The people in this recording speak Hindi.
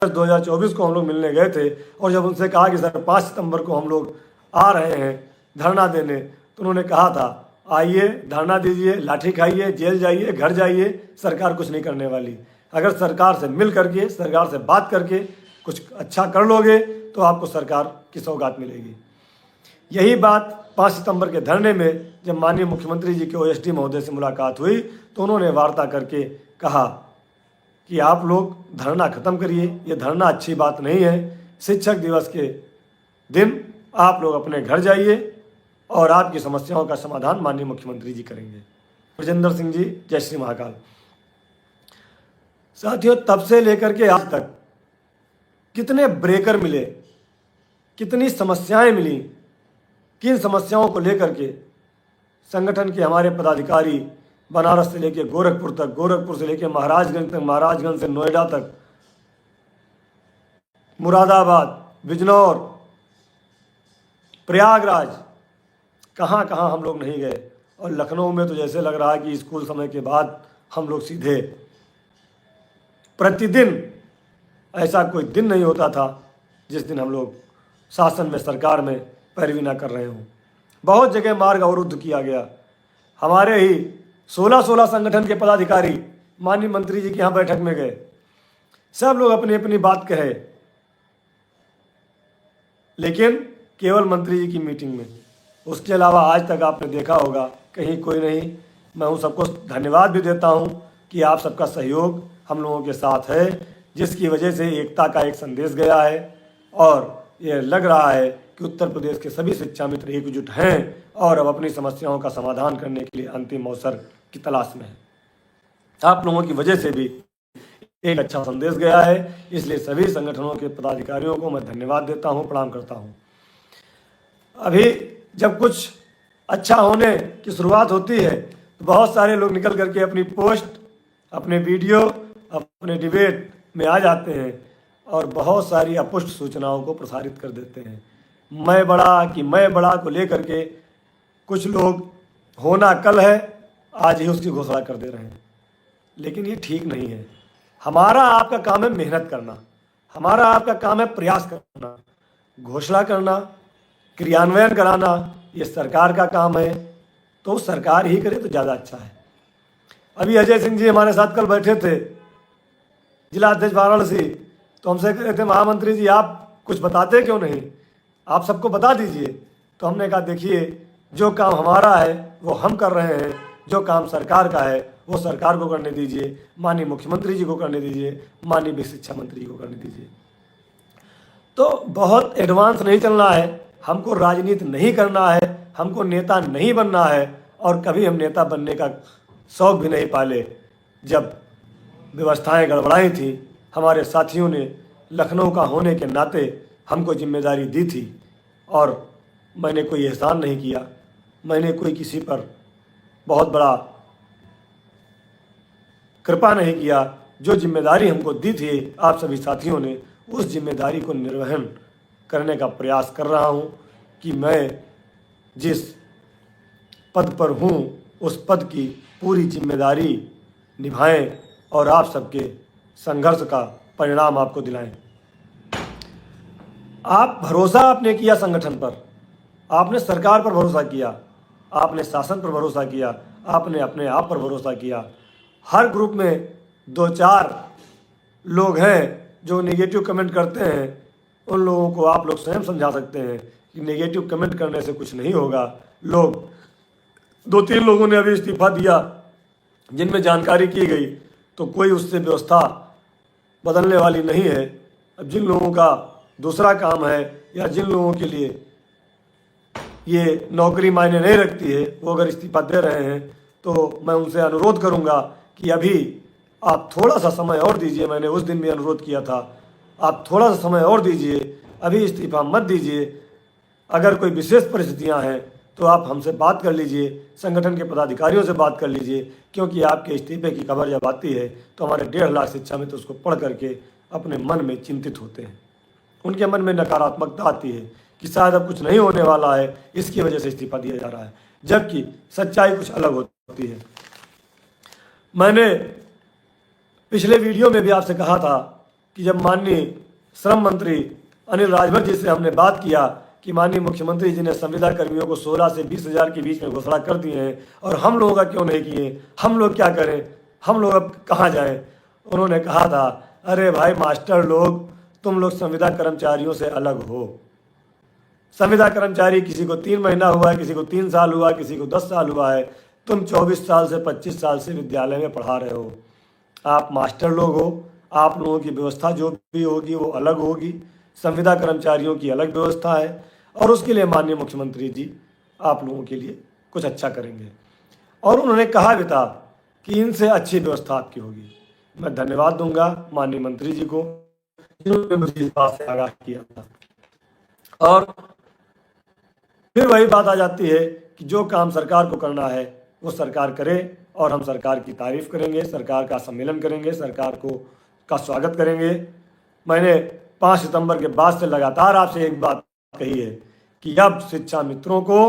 2024 को हम लोग मिलने गए थे और जब उनसे कहा कि सर 5 सितंबर को हम लोग आ रहे हैं धरना देने, तो उन्होंने कहा था आइए धरना दीजिए, लाठी खाइए, जेल जाइए, घर जाइए, सरकार कुछ नहीं करने वाली। अगर सरकार से मिल करके, सरकार से बात करके कुछ अच्छा कर लोगे तो आपको सरकार की सौगात मिलेगी। यही बात 5 सितंबर के धरने में जब माननीय मुख्यमंत्री जी के ओएसडी महोदय से मुलाकात हुई तो उन्होंने वार्ता करके कहा कि आप लोग धरना खत्म करिए, ये धरना अच्छी बात नहीं है। शिक्षक दिवस के दिन आप लोग अपने घर जाइए और आपकी समस्याओं का समाधान माननीय मुख्यमंत्री जी करेंगे। ब्रजेंद्र सिंह जी, जय श्री महाकाल। साथियों, तब से लेकर के आज तक कितने ब्रेकर मिले, कितनी समस्याएं मिली, किन समस्याओं को लेकर के संगठन के हमारे पदाधिकारी बनारस से लेकर गोरखपुर तक, गोरखपुर से लेकर महाराजगंज तक, महाराजगंज से नोएडा तक, मुरादाबाद, बिजनौर, प्रयागराज, कहाँ कहाँ हम लोग नहीं गए। और लखनऊ में तो जैसे लग रहा है कि स्कूल समय के बाद हम लोग सीधे प्रतिदिन, ऐसा कोई दिन नहीं होता था जिस दिन हम लोग शासन में, सरकार में पैरवी ना कर रहे हों। बहुत जगह मार्ग अवरुद्ध किया गया। हमारे ही 16 संगठन के पदाधिकारी माननीय मंत्री जी के यहाँ बैठक में गए, सब लोग अपनी अपनी बात कहे, लेकिन केवल मंत्री जी की मीटिंग में। उसके अलावा आज तक आपने देखा होगा कहीं कोई नहीं। मैं उन सबको धन्यवाद भी देता हूं कि आप सबका सहयोग हम लोगों के साथ है, जिसकी वजह से एकता का एक संदेश गया है और ये लग रहा है कि उत्तर प्रदेश के सभी शिक्षा मित्र एकजुट हैं और अब अपनी समस्याओं का समाधान करने के लिए अंतिम अवसर की तलाश में है। आप लोगों की वजह से भी एक अच्छा संदेश गया है, इसलिए सभी संगठनों के पदाधिकारियों को मैं धन्यवाद देता हूं, प्रणाम करता हूं। अभी जब कुछ अच्छा होने की शुरुआत होती है तो बहुत सारे लोग निकल करके अपनी पोस्ट, अपने वीडियो, अपने डिबेट में आ जाते हैं और बहुत सारी अपुष्ट सूचनाओं को प्रसारित कर देते हैं। मैं बड़ा कि मैं बड़ा को लेकर के कुछ लोग होना कल है, आज ही उसकी घोषणा कर दे रहे हैं, लेकिन ये ठीक नहीं है। हमारा आपका काम है मेहनत करना, हमारा आपका काम है प्रयास करना। घोषणा करना, क्रियान्वयन कराना ये सरकार का काम है, तो सरकार ही करे तो ज़्यादा अच्छा है। अभी अजय सिंह जी हमारे साथ कल बैठे थे, जिला अध्यक्ष वाराणसी, तो हमसे कह रहे थे महामंत्री जी आप कुछ बताते क्यों नहीं, आप सबको बता दीजिए। तो हमने कहा देखिए, जो काम हमारा है वो हम कर रहे हैं, जो काम सरकार का है वो सरकार को करने दीजिए, माननीय मुख्यमंत्री जी को करने दीजिए, माननीय शिक्षा मंत्री जी को करने दीजिए। तो बहुत एडवांस नहीं चलना है, हमको राजनीति नहीं करना है, हमको नेता नहीं बनना है और कभी हम नेता बनने का शौक भी नहीं पाले। जब व्यवस्थाएं गड़बड़ाई थी, हमारे साथियों ने लखनऊ का होने के नाते हमको जिम्मेदारी दी थी और मैंने कोई एहसान नहीं किया, मैंने कोई किसी पर बहुत बड़ा कृपा नहीं किया। जो जिम्मेदारी हमको दी थी आप सभी साथियों ने, उस जिम्मेदारी को निर्वहन करने का प्रयास कर रहा हूं कि मैं जिस पद पर हूं उस पद की पूरी जिम्मेदारी निभाएं और आप सबके संघर्ष का परिणाम आपको दिलाएं। आप भरोसा आपने किया संगठन पर, आपने सरकार पर भरोसा किया, आपने शासन पर भरोसा किया, आपने अपने आप पर भरोसा किया। हर ग्रुप में 2-4 लोग हैं जो नेगेटिव कमेंट करते हैं, उन लोगों को आप लोग स्वयं समझा सकते हैं कि नेगेटिव कमेंट करने से कुछ नहीं होगा। लोग 2-3 लोगों ने अभी इस्तीफा दिया जिनमें जानकारी की गई, तो कोई उससे व्यवस्था बदलने वाली नहीं है। अब जिन लोगों का दूसरा काम है या जिन लोगों के लिए ये नौकरी मायने नहीं रखती है, वो अगर इस्तीफा दे रहे हैं तो मैं उनसे अनुरोध करूंगा कि अभी आप थोड़ा सा समय और दीजिए। मैंने उस दिन भी अनुरोध किया था, आप थोड़ा सा समय और दीजिए, अभी इस्तीफा मत दीजिए। अगर कोई विशेष परिस्थितियां हैं तो आप हमसे बात कर लीजिए, संगठन के पदाधिकारियों से बात कर लीजिए, क्योंकि आपके इस्तीफे की खबर जब आती है तो हमारे 1.5 लाख शिक्षा मित्र उसको पढ़ करके अपने मन में चिंतित होते हैं। उनके मन में नकारात्मकता आती है कि शायद अब कुछ नहीं होने वाला है, इसकी वजह से इस्तीफा दिया जा रहा है, जबकि सच्चाई कुछ अलग होती है। मैंने पिछले वीडियो में भी आपसे कहा था कि जब माननीय श्रम मंत्री अनिल राजभर जी से हमने बात किया कि माननीय मुख्यमंत्री जी ने संविदा कर्मियों को 16 से 20 हज़ार के बीच में घोषणा कर दिए हैं और हम लोगों का क्यों नहीं किए, हम लोग क्या करें, हम लोग अब कहाँ जाएं। उन्होंने कहा था, अरे भाई मास्टर लोग, तुम लोग संविदा कर्मचारियों से अलग हो। संविदा कर्मचारी किसी को 3 महीना हुआ है, किसी को 3 साल हुआ है, किसी को 10 साल हुआ है। तुम 24 साल से 25 साल से विद्यालय में पढ़ा रहे हो। आप मास्टर लोग हो, आप लोगों की व्यवस्था जो भी होगी वो अलग होगी। संविदा कर्मचारियों की अलग व्यवस्था है और उसके लिए माननीय मुख्यमंत्री जी आप लोगों के लिए कुछ अच्छा करेंगे। और उन्होंने कहा भी था कि इनसे अच्छी व्यवस्था आपकी होगी। मैं धन्यवाद दूंगा माननीय मंत्री जी को जिन्होंने मुझे इस बात से आगाह किया था। और फिर वही बात आ जाती है कि जो काम सरकार को करना है वो सरकार करे और हम सरकार की तारीफ करेंगे, सरकार का सम्मेलन करेंगे, सरकार का स्वागत करेंगे। मैंने 5 सितंबर के बाद से लगातार आपसे एक बात कही है कि अब शिक्षा मित्रों को